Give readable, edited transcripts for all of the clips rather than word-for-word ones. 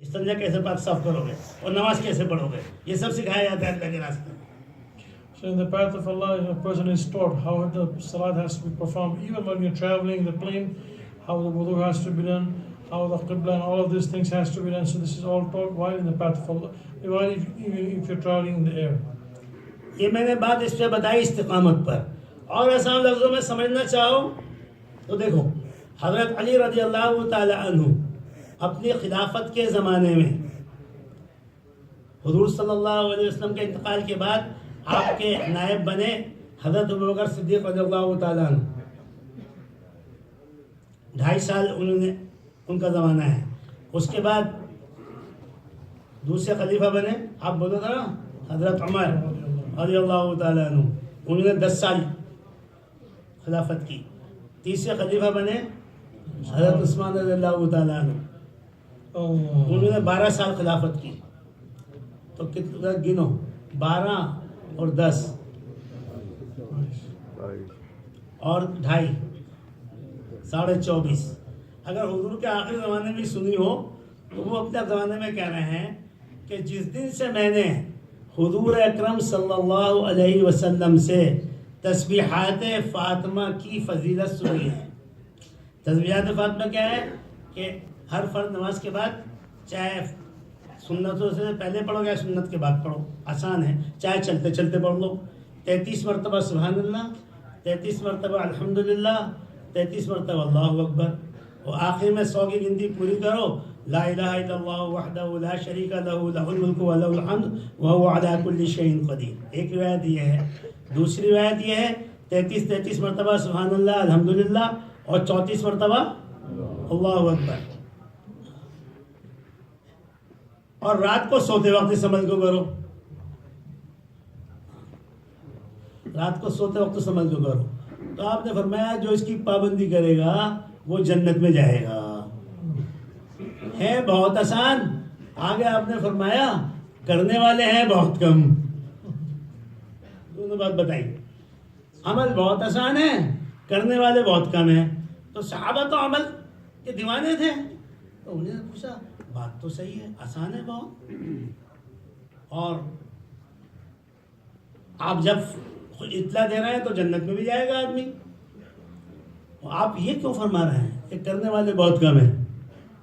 استنجا کیسے پاک صاف کرو گے اور نماز کیسے پڑھو گے، یہ سب سکھایا جاتا ہے اللہ کے راستے میں. So in the path of Allah, a person is taught how the salat has to be performed, even when you're traveling in the plane, how the wudu has to be done, how the qibla and all of these things has to be done. So this is all taught while in the path of Allah, while even if you're traveling in the air. یہ میں نے بات اس پہ بتائی استقامت پر. اور آسان لفظوں میں سمجھنا چاہو تو دیکھو، حضرت علی رضی اللہ تعالی عنہ اپنی خلافت کے زمانے میں حضور صلی اللہ علیہ وسلم کے انتقال کے بعد آپ کے نائب بنے حضرت ابوبکر صدیق رضی اللہ تعالیٰ عنہ. 2.5 سال ان کا زمانہ ہے. اس کے بعد دوسرے خلیفہ بنے، آپ بولو تھا نا، حضرت عمر رضی اللہ تعالیٰ عنہ، انہوں نے 10 سال خلافت کی. تیسرے خلیفہ بنے حضرت عثمان رضی اللہ تعالیٰ عنہ، انہوں نے 12 سال خلافت کی. تو کتنا گنو، 12 اور 10 اور 2.5 24.5. اگر حضور کے آخری زمانے میں سنی ہو تو وہ اپنے زمانے میں کہہ رہے ہیں کہ جس دن سے میں نے حضور اکرم صلی اللہ علیہ وسلم سے تسبیحات فاطمہ کی فضیلت سنی ہے. تسبیحات فاطمہ کیا ہے کہ ہر فرض نماز کے بعد، چاہے سنتوں سے پہلے پڑھو یا سنت کے بعد پڑھو، آسان ہے، چاہے چلتے چلتے پڑھ لو. 33 مرتبہ سبحان اللہ، 33 مرتبہ الحمدللہ، 33 مرتبہ اللہ اکبر، اور آخر میں 100 کی گنتی پوری کرو، لا الہ الا اللہ وحدہ لا شریک لہ لہ الملک و لہ الحمد وہو علی کل شیء قدیر. ایک روایت یہ ہے. دوسری روایت یہ ہے 33 مرتبہ سبحان اللہ الحمدللہ اور 34 مرتبہ اللہ اکبر. اور رات کو سوتے وقت اس عمل کو کرو، رات کو سوتے وقت عمل کو کرو. تو آپ نے فرمایا جو اس کی پابندی کرے گا وہ جنت میں جائے گا. ہے بہت آسان. آگے آپ نے فرمایا کرنے والے ہیں بہت کم. دونوں بات بتائی، عمل بہت آسان ہے، کرنے والے بہت کم ہیں. تو صحابہ تو عمل کے دیوانے تھے، تو انہیں پوچھا بات تو صحیح ہے، آسان ہے بہت، اور آپ جب اطلاع دے رہے ہیں تو جنت میں بھی جائے گا آدمی، آپ یہ کیوں فرما رہے ہیں کہ کرنے والے بہت کم ہیں،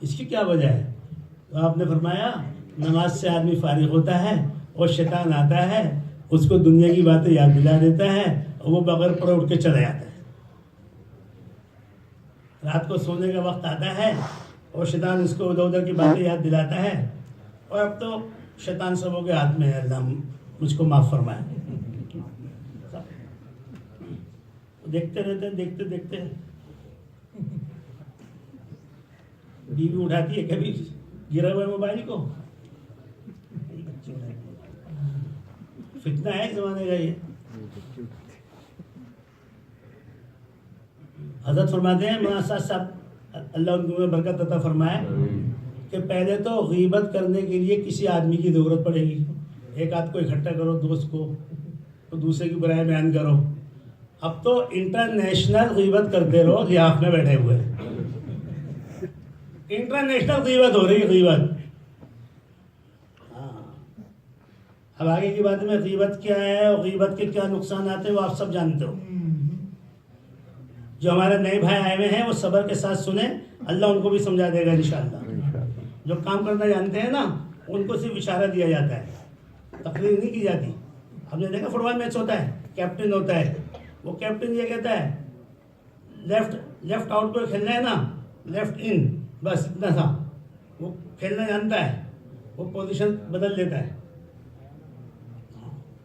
اس کی کیا وجہ ہے؟ تو آپ نے فرمایا نماز سے آدمی فارغ ہوتا ہے اور شیطان آتا ہے، اس کو دنیا کی باتیں یاد دلا دیتا ہے اور وہ بغیر پڑھے اٹھ کے چلا جاتا ہے. رات کو سونے کا وقت آتا ہے اور شیطان اس کو ادھر ادھر کی باتیں یاد دلاتا ہے، اور اب تو شیطان سبوں کے ہاتھ میں ہے، اللہ مجھ کو معاف فرمائے. دیکھتے رہتے ہیں، دیکھتے دیکھتے بیوی اٹھاتی ہے کبھی گرا ہوا موبائل کو. فتنہ ہے اس زمانے کا یہ. حضرت فرماتے ہیں مولانا صاحب اللہ ان کو برکت عطا فرمائے کہ پہلے تو غیبت کرنے کے لیے کسی آدمی کی ضرورت پڑے گی. ایک آدھ کو اکٹھا کرو دوست کو، تو دوسرے کی برائے بیان کرو. اب تو انٹرنیشنل غیبت کرتے رہو، لحاف میں بیٹھے ہوئے انٹرنیشنل غیبت ہو رہی ہے، غیبت. ہاں، اب آگے کی بات میں غیبت کیا ہے اور غیبت کے کیا نقصانات ہیں وہ آپ سب جانتے ہو. جو ہمارے نئے بھائی آئے ہوئے ہیں وہ صبر کے ساتھ سنیں، اللہ ان کو بھی سمجھا دے گا انشاءاللہ. جو کام کرنا جانتے ہیں نا ان کو صرف اشارہ دیا جاتا ہے، تقریر نہیں کی جاتی. ہم نے دیکھا فٹ بال میچ ہوتا ہے، کیپٹن ہوتا ہے، وہ کیپٹن یہ کہتا ہے لیفٹ آؤٹ پہ کھیلنا ہے نا، لیفٹ ان، بس اتنا تھا. وہ کھیلنا جانتا ہے، وہ پوزیشن بدل دیتا ہے.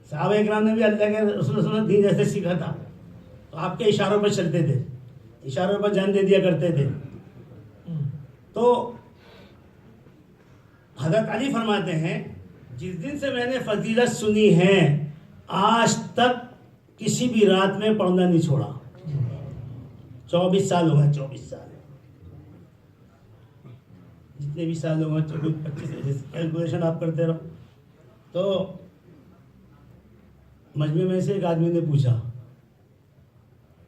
صحابہ اکرام نے بھی اللہ کے رسول صلی اللہ علیہ وسلم دین جیسے سیکھا تھا، تو آپ کے اشاروں پر چلتے تھے، اشاروں پر جان دے دیا کرتے تھے. تو حضرت علی فرماتے ہیں جس دن سے میں نے فضیلت سنی ہے آج تک کسی بھی رات میں پڑھنا نہیں چھوڑا. 24 سال ہو گئے، 24 سال، جتنے بھی سال ہو گئے 24-25 کیلکولیشن آپ کرتے رہو. تو مجمع میں سے ایک آدمی نے پوچھا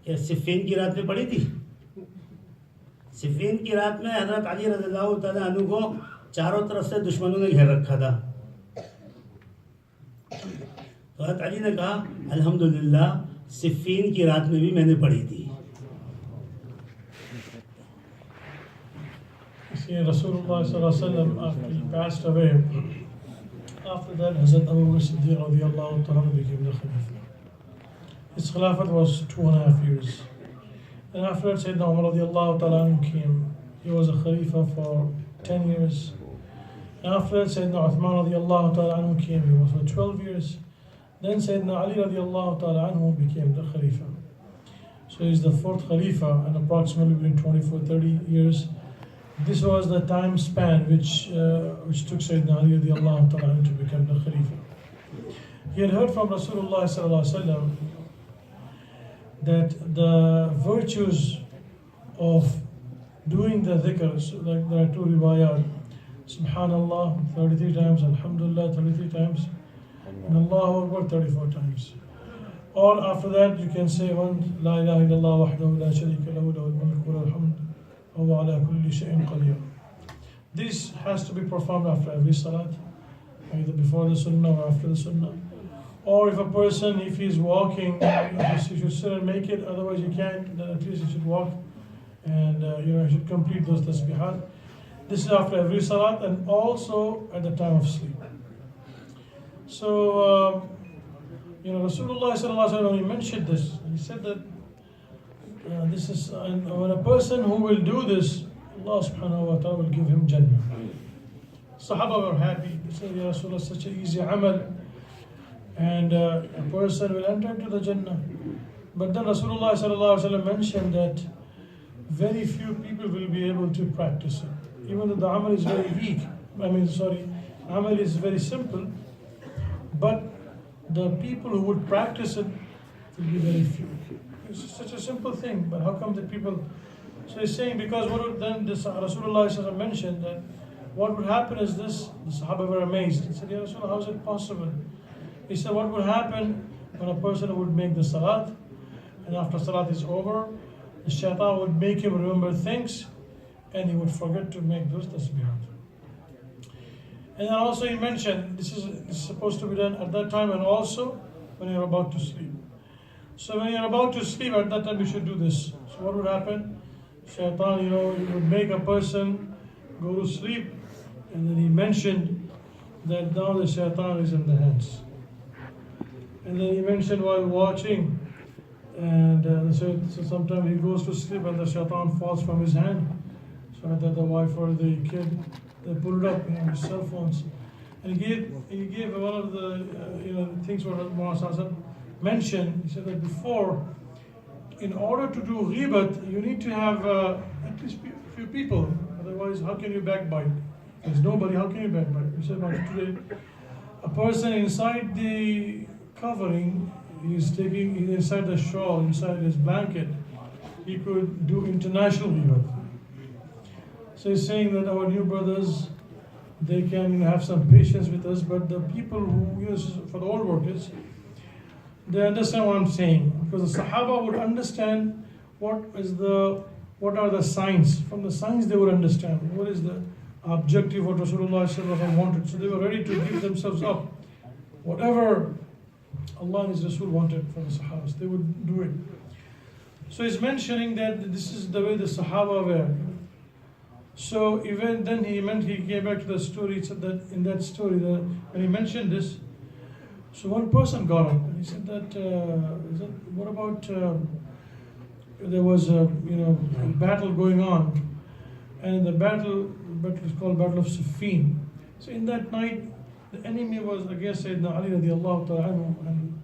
کہ صفین کی رات میں پڑھی تھی؟ صفین کی رات میں حضرت علی رضی اللہ تعالیٰ عنہ کو चारों तरफ से दुश्मनों ने घेर रखा था। तो हज़रत अली ने कहा अल्हम्दुलिल्लाह सिफ़ीन की रात में भी मैंने पढ़ी थी। See, Rasulullah sallallahu alaihi wasallam, after he passed away, after that Hazrat Abu Bakr Siddiq radiyallahu ta'ala became the Khalifa. His Khilafat was 2.5 years. And after that Sayyidina Umar radiyallahu ta'ala came. He was a Khalifa for 10 years. And after that Sayyidina Uthman radiyallahu ta'ala came. He was for 12 years. Then Sayyidina Ali radiyallahu ta'ala became the Khalifa. So he's the 4th Khalifa, and approximately between 24-30 years. This was the time span which took Sayyidina Ali radiallahu ta'ala to become the Khalifa. He had heard from Rasulullah sallallahu alaihi wasallam that the virtues of doing the dhikr, so like there are 2 riwayat, Subhanallah 33 times, Alhamdulillah 33 times, and Allahu Akbar 34 times. Or after that you can say one, La ilaha illallah wahdahu la sharika lahu lahul mulku wa lahul hamd. This has to be performed after every salat, either before the sunnah or after the sunnah. Or if a person, if he's walking, he should sit and make it, otherwise he can't, then at least he should walk and he should complete those tasbihat. This is after every salat and also at the time of sleep. So, Rasulullah sallallahu alaihi wasallam, when he mentioned this, he said that this is, and when a person who will do this, Allah subhanahu wa ta'ala will give him Jannah. Sahaba were happy. They said, Ya Rasulullah, such an easy amal, and a person will enter into the Jannah. But then Rasulullah sallallahu alaihi wasallam mentioned that very few people will be able to practice it. Even though the amal is very weak, amal is very simple, but the people who would practice it will be very few. It's such a simple thing, but how come the people? So he's saying, because then Rasulullah mentioned that what would happen is this. The Sahaba were amazed. He said, Ya Rasulullah, how is it possible? He said, what would happen when a person would make the salat, and after salat is over, the shaitan would make him remember things, and he would forget to make those tasbihat. And then also he mentioned, this is supposed to be done at that time and also when you're about to sleep. So when you're about to sleep, at that time you should do this. So what would happen? Shaitan, it would make a person go to sleep, and then he mentioned that now the shaitan is in the hands. And then he mentioned while watching, and so sometimes he goes to sleep and the shaitan falls from his hand. So that the wife or the kid, they pull it up, his cell phones. And he gave one of the things what Muhammad mentioned. He said that before, in order to do ghibat, you need to have at least a few people. Otherwise, how can you backbite? There's nobody, how can you backbite? He said, today, a person inside the covering, he's inside the shawl, inside his blanket, he could do international ghibat. So he's saying that our new brothers, they can have some patience with us, but the people who use for the old workers, they understand what I'm saying, because the Sahaba would understand what are the signs. From the signs they would understand what is the objective what Rasulullah wanted. So they were ready to give themselves up. Whatever Allah and His Rasul wanted from the Sahabas, they would do it. So he's mentioning that this is the way the Sahaba were. So even then he came back to the story. He said that in that story, when he mentioned this, so one person got up and he said that, what about there was a battle going on, and the battle is called Battle of Siffin. So in that night, the enemy was against Sayyidina Ali radiallahu ta'ala anhu, and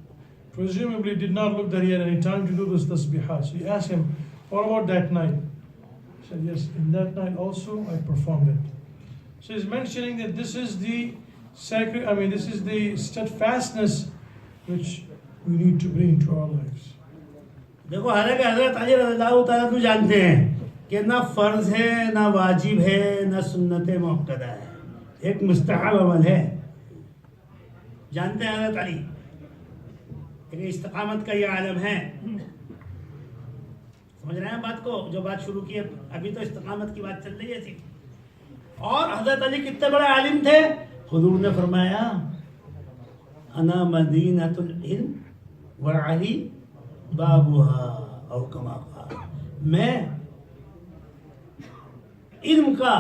presumably did not look that he had any time to do this tasbihah. So he asked him, what about that night? He said, yes, in that night also I performed it. So he's mentioning that this is the this is the steadfastness which we need to bring to our lives. देखो हालांकि हजरत अली रज़ियल्लाहु ताला अन्हु जानते हैं कि ना फर्ज है, ना वाजिब है, ना सुन्नत मुअक्कदा है, एक मुस्तहब अमल है। जानते हैं हजरत अली, लेकिन इस्तिकामत का ये आलम है। समझ रहे हैं बात को? जो बात शुरू की है अभी तो इस्तिकामत की बात चल रही है थी। اور حضرت علی کتنے بڑے عالم تھے. حضور نے فرمایا انا مدینۃ العلم وعلی بابها او کما قال, میں علم کا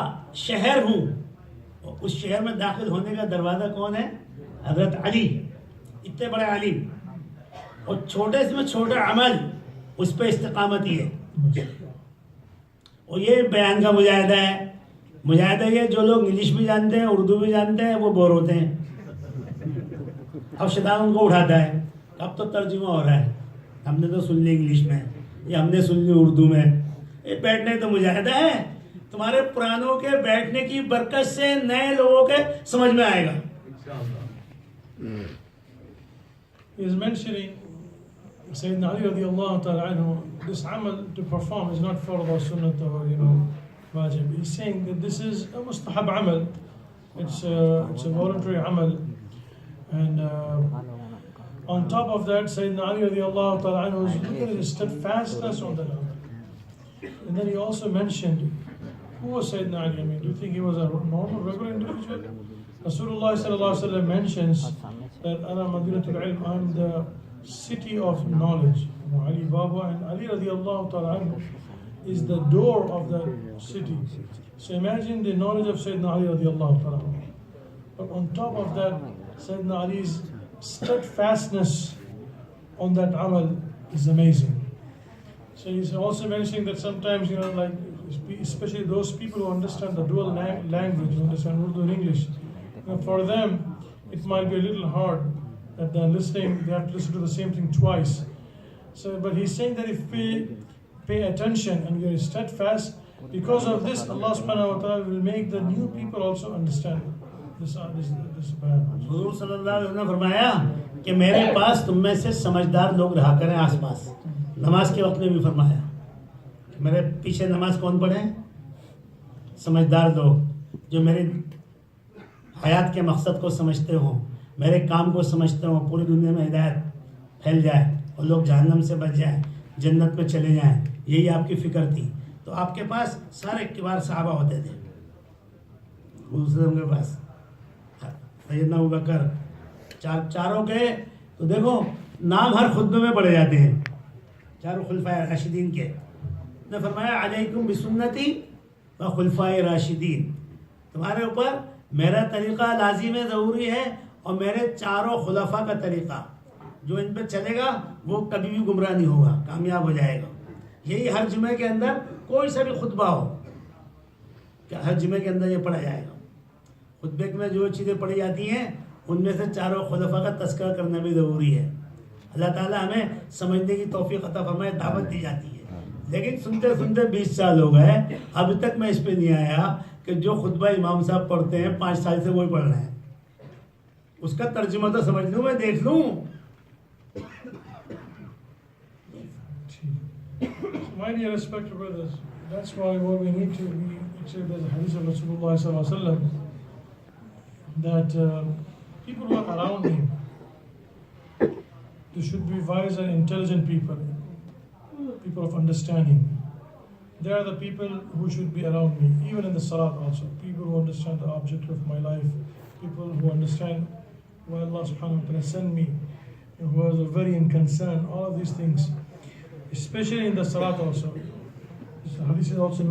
شہر ہوں, اور اس شہر میں داخل ہونے کا دروازہ کون ہے؟ حضرت علی. اتنے بڑے عالم, اور چھوٹے سے میں چھوٹا عمل اس پہ استقامت ہی ہے. اور یہ بیان کا مجاہدہ ہے. مجاہدہ یہ جو لوگ انگلش بھی جانتے ہیں اردو بھی جانتے ہیں وہ بور ہوتے ہیں. اب شیطان ان کو اٹھاتا ہے, اب تو ترجمہ ہو رہا ہے, ہم نے تو سن لی انگلش میں یا ہم نے سن لی اردو میں. یہ بیٹھنے تو مجاہدہ ہے. تمہارے پرانوں کے بیٹھنے کی برکت سے نئے لوگوں کے سمجھ میں آئے گا. He is mentioning Sayyidina Ali radiallahu ta'ala anhu, this amal to perform is not for the sunnah or wajib. He's saying that this is a mustahab amal. It's a voluntary amal. And on top of that, Sayyidina Ali radiallahu ta'ala anhu is looking at his steadfastness on that amal. And then he also mentioned, who was Sayyidina Ali? I mean, do you think he was a normal, regular individual? Rasulullah sallallahu alaihi wasallam mentions that Ana Madinatul Ilm, I'm the city of knowledge. Ali Baba, and Ali radiallahu ta'ala anhu is the door of the city. So imagine the knowledge of Sayyidina Ali radiallahu ta'ala anhu. But on top of that, Sayyidina Ali's steadfastness on that amal is amazing. So he's also mentioning that sometimes, like especially those people who understand the dual language, who understand Urdu and English, for them it might be a little hard that they're listening, they have to listen to the same thing twice. So, but he's saying that if we pay attention and we are steadfast, because of this, Allah subhanahu wa ta'ala will make the new people also understand this bayan. حضور صلی اللہ علیہ وسلم نے فرمایا کہ میرے پاس تم میں سے سمجھدار لوگ رہا کریں آس پاس. نماز کے وقت میں بھی فرمایا کہ میرے پیچھے نماز کون پڑھیں؟ سمجھدار لوگ جو میرے حیات کے مقصد کو سمجھتے ہوں, میرے کام کو سمجھتے ہوں, پوری دنیا میں ہدایت پھیل جائے اور لوگ جہنم سے بچ جائیں, جنت میں چلے جائیں. یہی آپ کی فکر تھی. تو آپ کے پاس سارے کبار صحابہ ہوتے تھے. حضور کے پاس سیدنا ابوبکر, چاروں کے تو دیکھو نام ہر خطبے میں پڑھے جاتے ہیں, چاروں خلفائے راشدین کے. نے فرمایا علیکم بسنتی و خلفائے راشدین, تمہارے اوپر میرا طریقہ لازم ہے, ضروری ہے, اور میرے چاروں خلفاء کا طریقہ, جو ان پہ چلے گا وہ کبھی بھی گمراہ نہیں ہوگا, کامیاب ہو جائے گا. یہی ہر جمعے کے اندر کوئی سا بھی خطبہ ہو کہ ہر جمعے کے اندر یہ پڑھا جائے گا. خطبے میں جو چیزیں پڑھی جاتی ہیں ان میں سے چاروں خلفاء کا تذکرہ کرنا بھی ضروری ہے. اللہ تعالیٰ ہمیں سمجھنے کی توفیق عطا فرمائے. دعوت دی جاتی ہے, لیکن سنتے سنتے 20 سال ہو گئے, ابھی تک میں اس پہ نہیں آیا کہ جو خطبہ امام صاحب پڑھتے ہیں 5 سال سے وہی پڑھ رہے ہیں. اس کا ترجمہ تو سمجھ لوں, میں دیکھ لوں. My dear respected brothers, that's why what we need to be, actually there's a hadith of Rasulullah sallallahu alaihi wasallam that people who are around him, they should be wise and intelligent people, people of understanding. They are the people who should be around me, even in the salat also. People who understand the object of my life, people who understand why Allah subhanahu wa ta'ala sent me, who are very in concern, all of these things, especially in the salat also. This hadith is also